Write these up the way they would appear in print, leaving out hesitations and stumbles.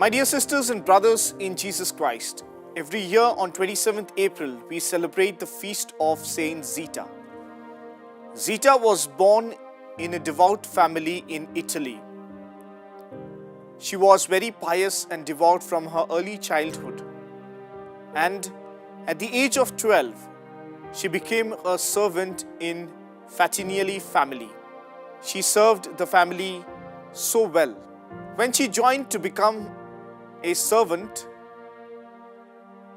My dear sisters and brothers in Jesus Christ, every year on 27th April, we celebrate the feast of St Zita. Zita was born in a devout family in Italy. She was very pious and devout from her early childhood. And at the age of 12, she became a servant in Fatinelli family. She served the family so well. When she joined to become a servant,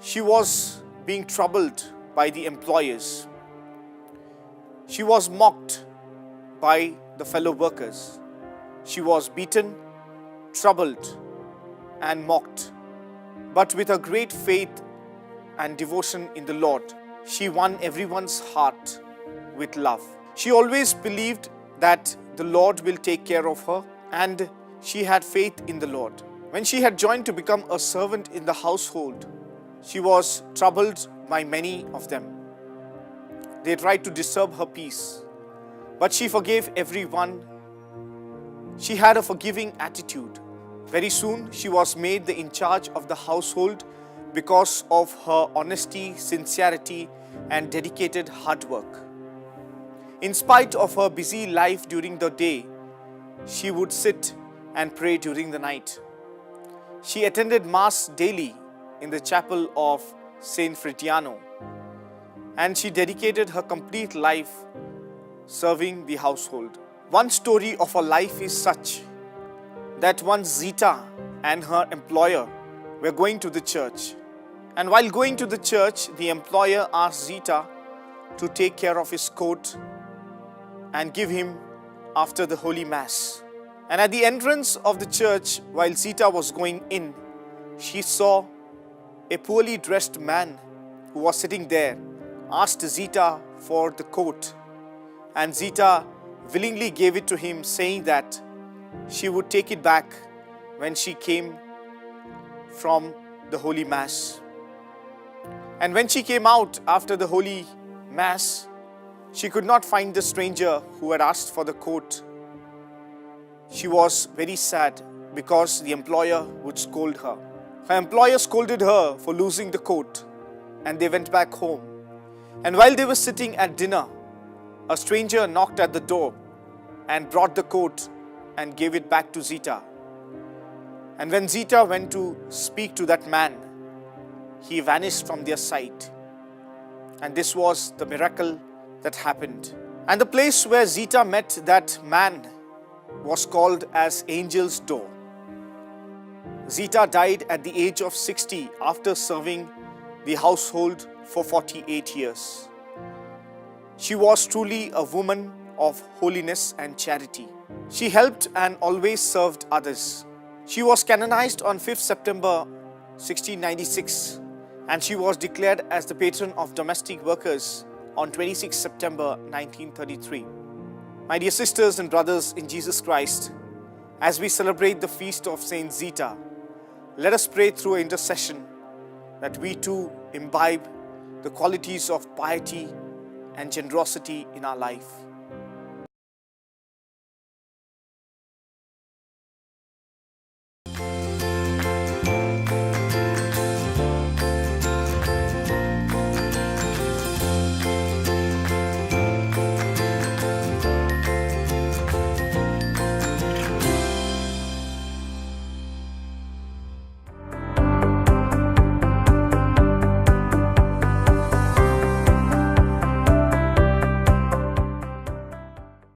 she was being troubled by the employers. She was mocked by the fellow workers. She was beaten, troubled, and mocked. But with her great faith and devotion in the Lord, she won everyone's heart with love. She always believed that the Lord will take care of her, and she had faith in the Lord. When she had joined to become a servant in the household, she was troubled by many of them. They tried to disturb her peace, but she forgave everyone. She had a forgiving attitude. Very soon, she was made the in charge of the household because of her honesty, sincerity, and dedicated hard work. In spite of her busy life during the day, she would sit and pray during the night. She attended Mass daily in the chapel of St Fr.John, and she dedicated her complete life serving the household. One story of her life is such that once Zita and her employer were going to the church. And while going to the church, the employer asked Zita to take care of his coat and give him after the Holy Mass. And at the entrance of the church, while Zita was going in, she saw a poorly dressed man who was sitting there, asked Zita for the coat, and Zita willingly gave it to him, saying that she would take it back when she came from the Holy Mass. And when she came out after the Holy Mass, she could not find the stranger who had asked for the coat. She was very sad because the employer would scold her. Her employer scolded her for losing the coat, and they went back home. And while they were sitting at dinner, a stranger knocked at the door and brought the coat and gave it back to Zita. And when Zita went to speak to that man, he vanished from their sight. And this was the miracle that happened. And the place where Zita met that man was called as Angel's Door. Zita died at the age of 60 after serving the household for 48 years. She was truly a woman of holiness and charity. She helped and always served others. She was canonized on 5th September 1696, and she was declared as the patron of domestic workers on 26 September 1933. My dear sisters and brothers in Jesus Christ, as we celebrate the feast of St. Zita, let us pray through intercession that we too imbibe the qualities of piety and generosity in our life.